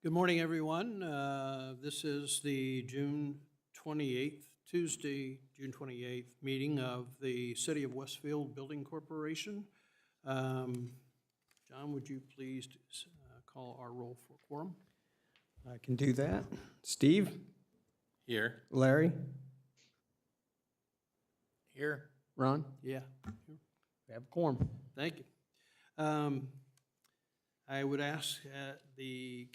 Good morning, everyone. This is the June 28th, Tuesday, June 28th meeting of the City of Westfield Building Corporation. John, would you please call our roll for quorum? I can do that. Steve? Here. Larry? Here. Ron? Yeah. We have a quorum. Thank you. I would ask the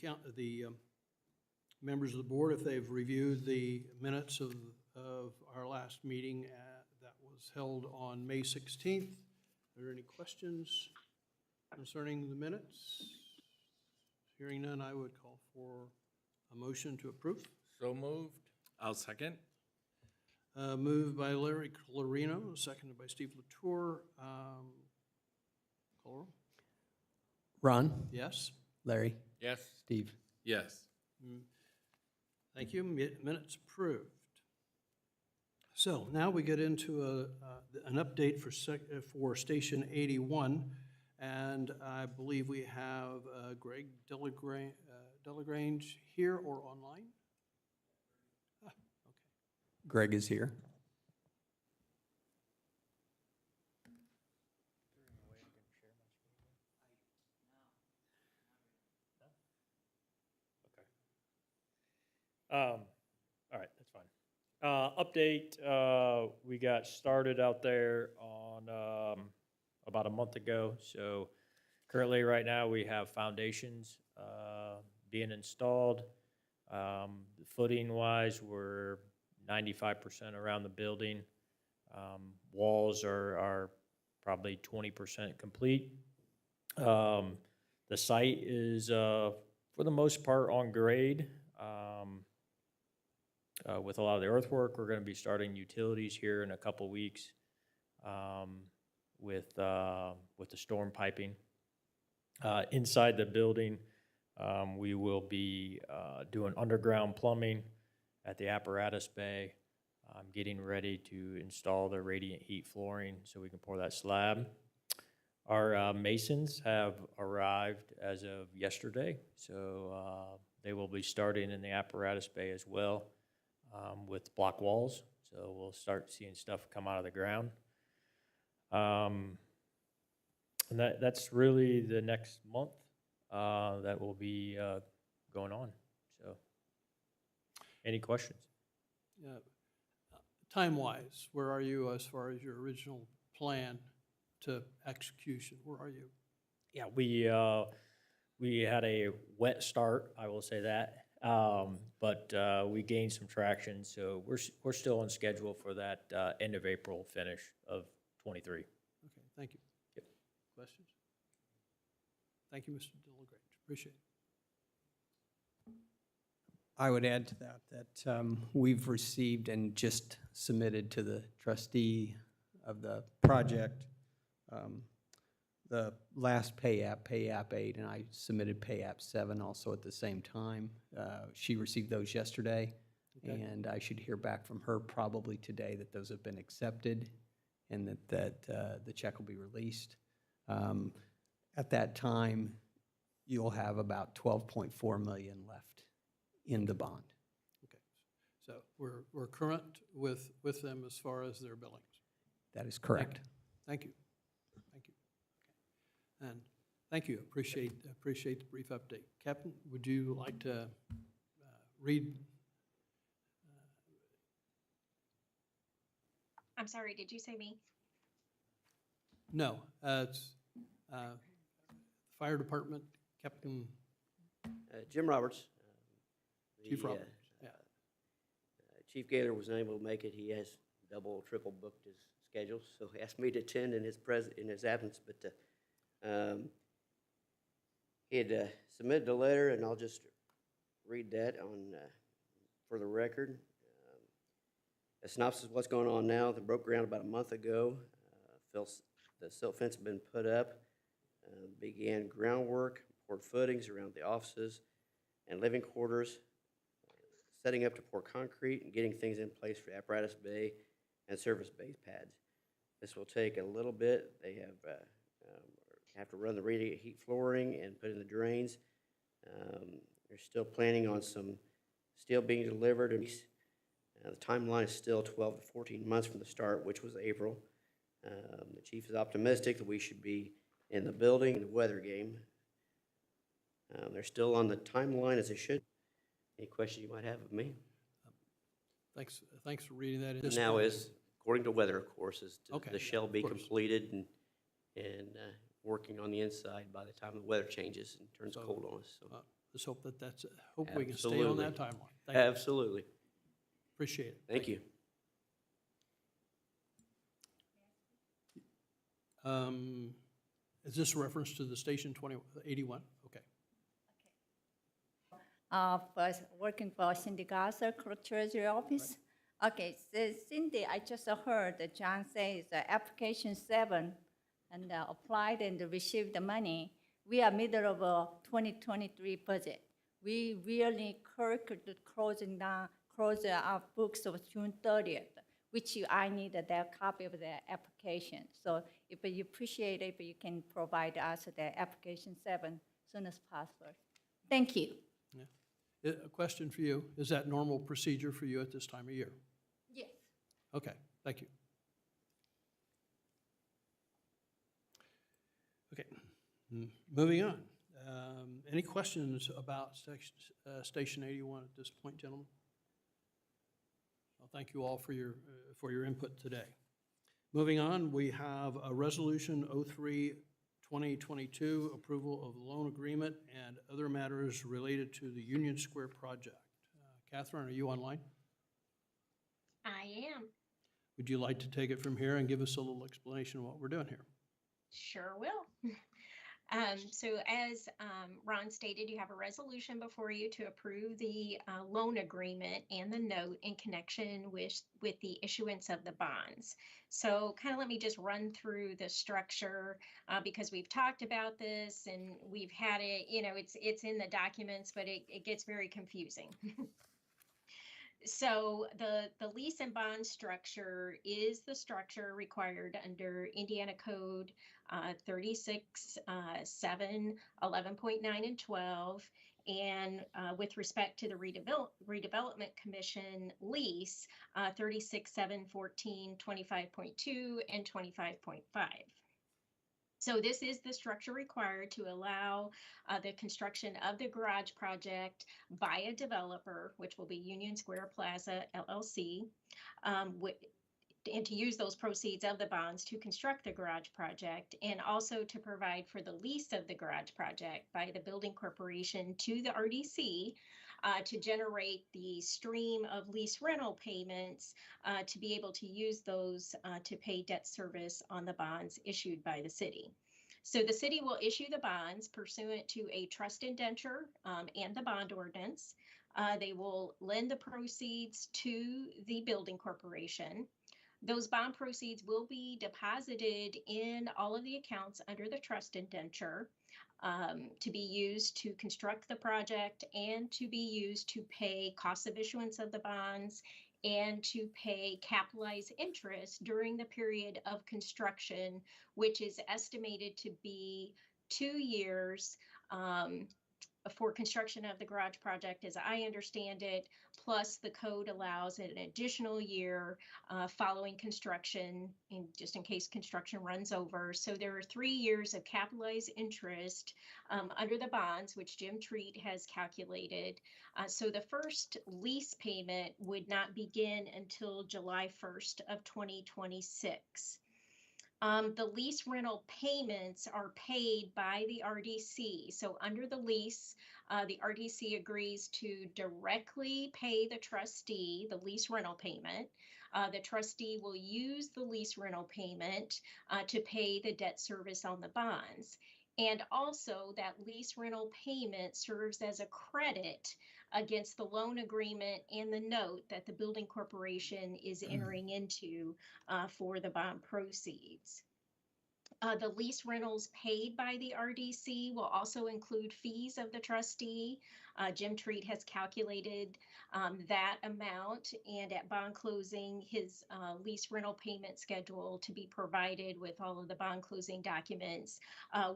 members of the board if they've reviewed the minutes of our last meeting that was held on May 16th. Are there any questions concerning the minutes? Hearing none, I would call for a motion to approve. So moved. I'll second. Moved by Larry Clarino, seconded by Steve Latour. Call roll. Ron? Yes? Larry? Yes. Steve? Yes. Thank you. Minutes approved. So now we get into an update for Station 81, and I believe we have Greg Delagrange here or online? Okay. Greg is here. All right, that's fine. Update, we got started out there on about a month ago. So currently, right now, we have foundations being installed. Footing-wise, we're 95% around the building. Walls are probably 20% complete. The site is, for the most part, on grade. With a lot of the earthwork, we're going to be starting utilities here in a couple weeks with the storm piping. Inside the building, we will be doing underground plumbing at the apparatus bay. Getting ready to install the radiant heat flooring so we can pour that slab. Our masons have arrived as of yesterday, so they will be starting in the apparatus bay as well with block walls. So we'll start seeing stuff come out of the ground. And that's really the next month that will be going on. So any questions? Time-wise, where are you as far as your original plan to execution? Where are you? Yeah, we had a wet start, I will say that, but we gained some traction, so we're still on schedule for that end of April finish of 23. Okay, thank you. Yep. Questions? Thank you, Mr. Delagrange. Appreciate it. I would add to that we've received and just submitted to the trustee of the project the last pay app 8, and I submitted pay app 7 also at the same time. She received those yesterday, okay. And I should hear back from her probably today that those have been accepted and that the check will be released. At that time, you'll have about $12.4 million left in the bond. Okay, so we're current with them as far as their billings. That is correct. Thank you. Thank you. Okay. And thank you. Appreciate the brief update. Captain, would you like to read? I'm sorry, did you say me? No, it's Fire Department, Captain Jim Roberts. Chief Roberts. Yeah. Chief Gaylor was unable to make it. He has double or triple booked his schedule, so he asked me to attend in his absence. But he had submitted a letter, and I'll just read that for the record. A synopsis of what's going on now. They broke ground about a month ago. The silt fence had been put up. Began groundwork, poured footings around the offices and living quarters, setting up to pour concrete and getting things in place for apparatus bay and service bay pads. This will take a little bit. They have to run the radiant heat flooring and put in the drains. They're still planning on some steel being delivered, and the timeline is still 12 to 14 months from the start, which was April. The chief is optimistic that we should be in the building in the weather game. They're still on the timeline as they should. Any questions you might have of me? Thanks for reading that. At this Now point- is, according to weather, of course, is to Okay, the yeah, shell of be course. completed and working on the inside by the time the weather changes and turns So, cold on us. So, Let's hope hope we can stay on Absolutely. that timeline. Thank you. absolutely. Appreciate it. Thank you. Is this a reference to the Station 2081? Okay. Working for Cindy Gasser, Clerk Treasury Office. Okay, so Cindy, I just heard that John says application 7 and applied and received the money. We are middle of a 2023 budget. We really close our books of June 30th, which I need that copy of the application. So if you appreciate it, if you can provide us the application 7 as soon as possible. Thank you. A question for you. Is that normal procedure for you at this time of year? Yes. Okay, thank you. Okay, moving on. Any questions about Station 81 at this point, gentlemen? Well, thank you all for your input today. Moving on, we have a Resolution 03-2022, approval of the loan agreement and other matters related to the Union Square project. Catherine, are you online? I am. Would you like to take it from here and give us a little explanation of what we're doing here? Sure will. So as Ron stated, you have a resolution before you to approve the loan agreement and the note in connection with the issuance of the bonds. So kind of let me just run through the structure because we've talked about this and we've had it, it's in the documents, but it gets very confusing. So the lease and bond structure is the structure required under Indiana Code 36-7, 11.9 and 12. And with respect to the Redevelopment Commission lease, 36-7, 14, 25.2, and 25.5. So this is the structure required to allow the construction of the garage project by a developer, which will be Union Square Plaza LLC, and to use those proceeds of the bonds to construct the garage project, and also to provide for the lease of the garage project by the building corporation to the RDC to generate the stream of lease rental payments to be able to use those to pay debt service on the bonds issued by the city. So the city will issue the bonds pursuant to a trust indenture and the bond ordinance. They will lend the proceeds to the building corporation. Those bond proceeds will be deposited in all of the accounts under the trust indenture to be used to construct the project and to be used to pay costs of issuance of the bonds and to pay capitalized interest during the period of construction, which is estimated to be 2 years for construction of the garage project, as I understand it, plus the code allows an additional year following construction, just in case construction runs over. So there are 3 years of capitalized interest under the bonds, which Jim Treat has calculated. So the first lease payment would not begin until July 1st of 2026. The lease rental payments are paid by the RDC. So under the lease, the RDC agrees to directly pay the trustee the lease rental payment. The trustee will use the lease rental payment to pay the debt service on the bonds. And also that lease rental payment serves as a credit against the loan agreement and the note that the building corporation is entering into for the bond proceeds. The lease rentals paid by the RDC will also include fees of the trustee Jim Treat has calculated that amount, and at bond closing, his lease rental payment schedule to be provided with all of the bond closing documents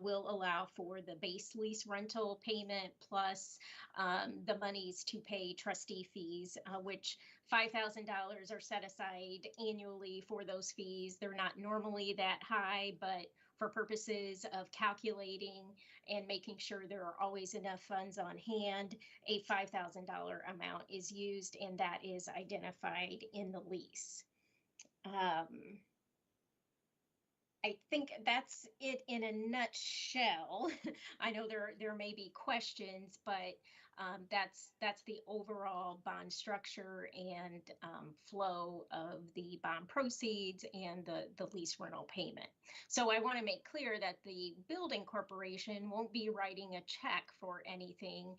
will allow for the base lease rental payment plus the monies to pay trustee fees, which $5,000 are set aside annually for those fees. They're not normally that high, but for purposes of calculating and making sure there are always enough funds on hand, a $5,000 amount is used, and that is identified in the lease. I think that's it in a nutshell. I know there may be questions, but that's the overall bond structure and flow of the bond proceeds and the lease rental payment. So I want to make clear that the building corporation won't be writing a check for anything.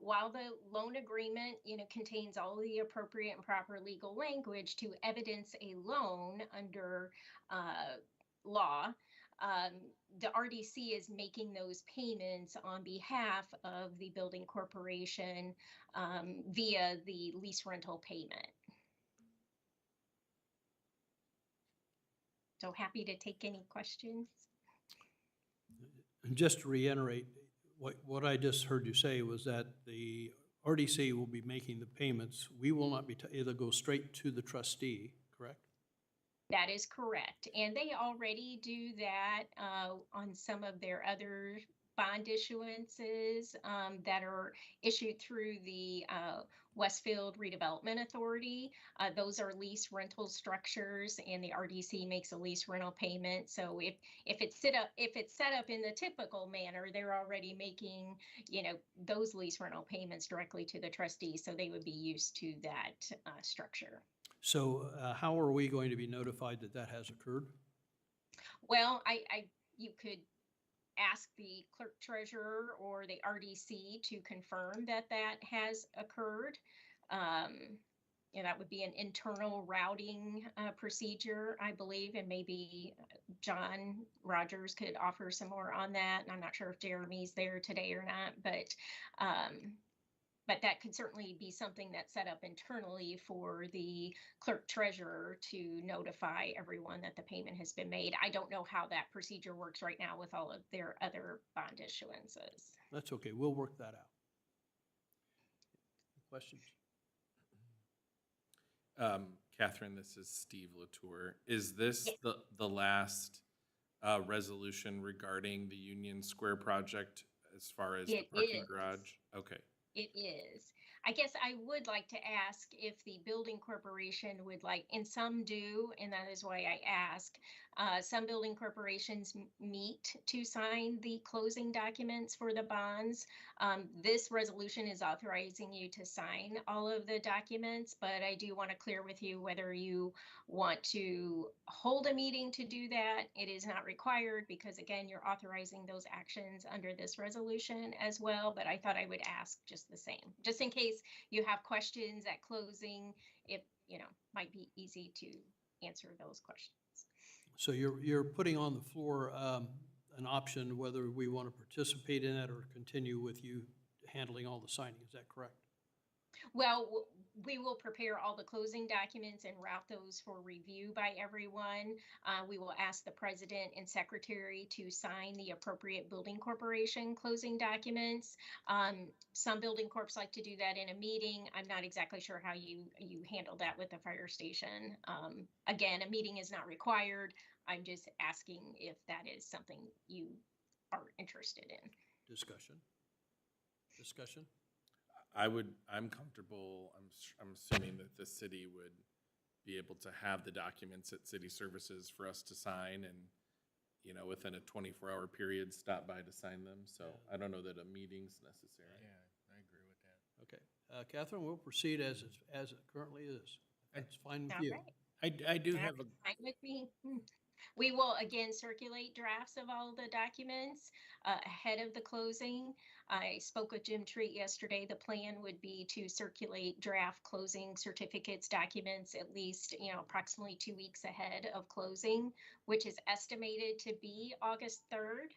While the loan agreement, contains all the appropriate and proper legal language to evidence a loan under law, the RDC is making those payments on behalf of the building corporation via the lease rental payment. So happy to take any questions. And just to reiterate, what I just heard you say was that the RDC will be making the payments. We will not be, it'll go straight to the trustee, correct? That is correct. And they already do that on some of their other bond issuances that are issued through the Westfield Redevelopment Authority. Those are lease rental structures, and the RDC makes a lease rental payment. So if it's set up in the typical manner, they're already making those lease rental payments directly to the trustee. So they would be used to that structure. So how are we going to be notified that that has occurred? Well, you could ask the clerk treasurer or the RDC to confirm that that has occurred. That would be an internal routing procedure, I believe, and maybe John Rogers could offer some more on that. And I'm not sure if Jeremy's there today or not, but that could certainly be something that's set up internally for the clerk treasurer to notify everyone that the payment has been made. I don't know how that procedure works right now with all of their other bond issuances. That's okay. We'll work that out. Questions? Catherine, this is Steve Latour. Is this Yes. the last resolution regarding the Union Square project as far as the It parking is. garage? Okay. It is. I guess I would like to ask if the building corporation would like, and some do, and that is why I ask. Some building corporations meet to sign the closing documents for the bonds. This resolution is authorizing you to sign all of the documents, but I do want to clear with you whether you want to hold a meeting to do that. It is not required because, again, you're authorizing those actions under this resolution as well, but I thought I would ask just the same, just in case you have questions at closing. It might be easy to answer those questions. So you're putting on the floor an option whether we want to participate in it or continue with you handling all the signing. Is that correct? Well, we will prepare all the closing documents and route those for review by everyone. We will ask the president and secretary to sign the appropriate building corporation closing documents. Some building corps like to do that in a meeting. I'm not exactly sure how you handle that with the fire station. Again, a meeting is not required. I'm just asking if that is something you are interested in. Discussion? I'm comfortable, I'm assuming that the city would be able to have the documents at city services for us to sign and, within a 24-hour period, stop by to sign them. So I don't know that a meeting's necessary. Yeah, I agree with that. Okay. Catherine, we'll proceed as it currently is. That's fine with All you. right. I do That's have a fine with me. We will again circulate drafts of all the documents ahead of the closing. I spoke with Jim Treat yesterday. The plan would be to circulate draft closing certificates, documents at least, approximately 2 weeks ahead of closing, which is estimated to be August 3rd.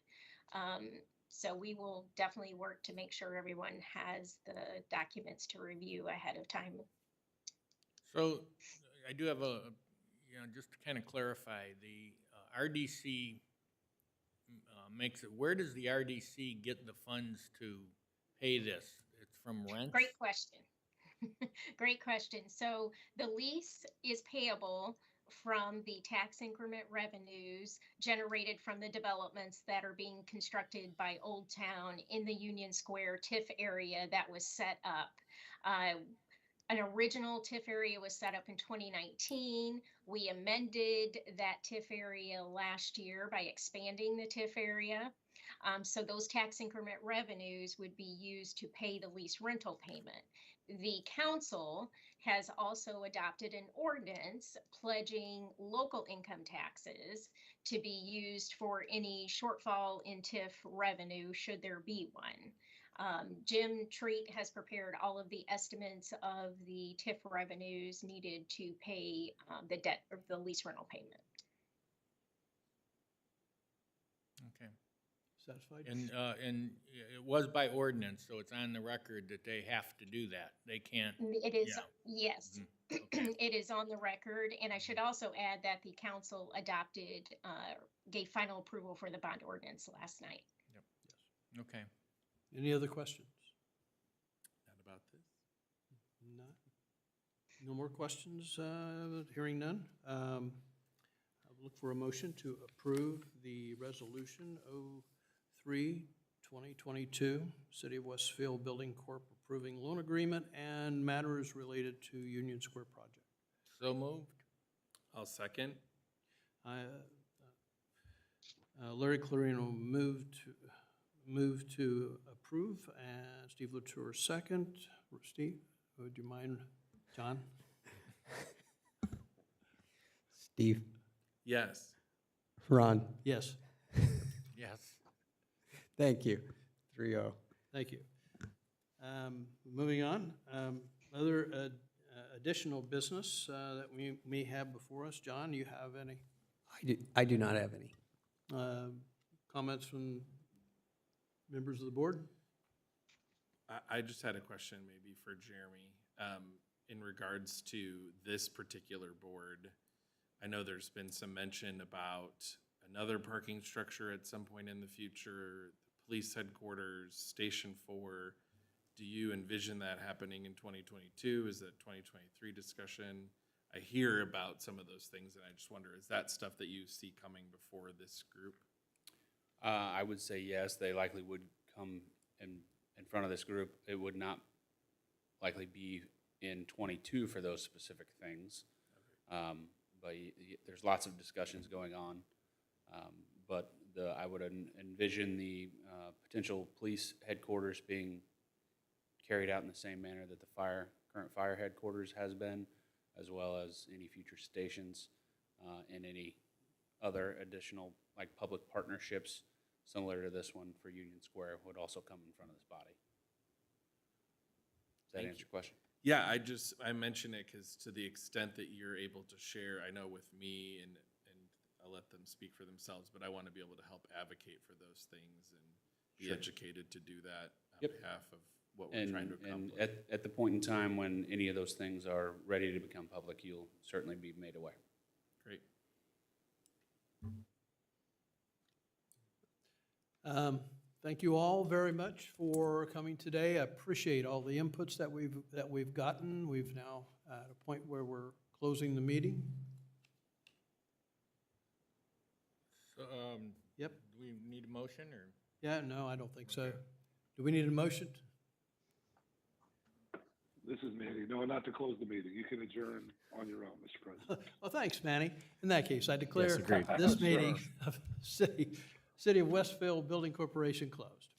So we will definitely work to make sure everyone has the documents to review ahead of time. So I do have just to kind of clarify, the RDC makes it, where does the RDC get the funds to pay this? It's from rent? Great question. Great question. So the lease is payable from the tax increment revenues generated from the developments that are being constructed by Old Town in the Union Square TIF area that was set up. An original TIF area was set up in 2019. We amended that TIF area last year by expanding the TIF area. So those tax increment revenues would be used to pay the lease rental payment. The council has also adopted an ordinance pledging local income taxes to be used for any shortfall in TIF revenue, should there be one. Jim Treat has prepared all of the estimates of the TIF revenues needed to pay the debt or the lease rental payment. Okay. Satisfied? And it was by ordinance, so it's on the record that they have to do that. They can't, It is, Yeah. yes, okay. it is on the record. And I should also add that the council adopted, gave final approval for the bond ordinance last night. Okay. Any other questions? Not about this. None? No more questions? Hearing none. I'll look for a motion to approve the resolution 03-2022, City of Westfield Building Corp. Approving loan agreement and matters related to Union Square project. So moved? I'll second. Larry Clarino moved to approve, and Steve Latour second. Steve, would you mind? John? Steve? Yes. Ron? Yes, Yes. Thank you. 3-0. thank you. Moving on, other additional business that we may have before us. John, you have any I do not have any. comments from members of the board? I just had a question maybe for Jeremy, in regards to this particular board. I know there's been some mention about another parking structure at some point in the future, the police headquarters, Station 4. Do you envision that happening in 2022? Is that 2023 discussion? I hear about some of those things, and I just wonder, is that stuff that you see coming before this group? I would say yes, they likely would come in front of this group. It would not likely be in '22 for those specific things. But there's lots of discussions going on. But I would envision the potential police headquarters being carried out in the same manner that the current fire headquarters has been, as well as any future stations and any other additional like public partnerships similar to this one for Union Square would also come in front of this body. Does that answer your question? Yeah, I mention it because to the extent that you're able to share, I know with me, and I'll let them speak for themselves, but I want to be able to help advocate for those things and be Sure. educated to do that on Yep. behalf of what we're trying to And accomplish. at the point in time when any of those things are ready to become public, you'll certainly be made aware. Great. Thank you all very much for coming today. I appreciate all the inputs that we've gotten. We've now at a point where we're closing the meeting. So, Yep. do we need a motion or? Yeah, no, I don't think so. Do we need a motion? This is Manny. No, not to close the meeting. You can adjourn on your own, Mr. President. Well, thanks, Manny. In that case, I declare agreed. this meeting of City of Westfield Building Corporation closed.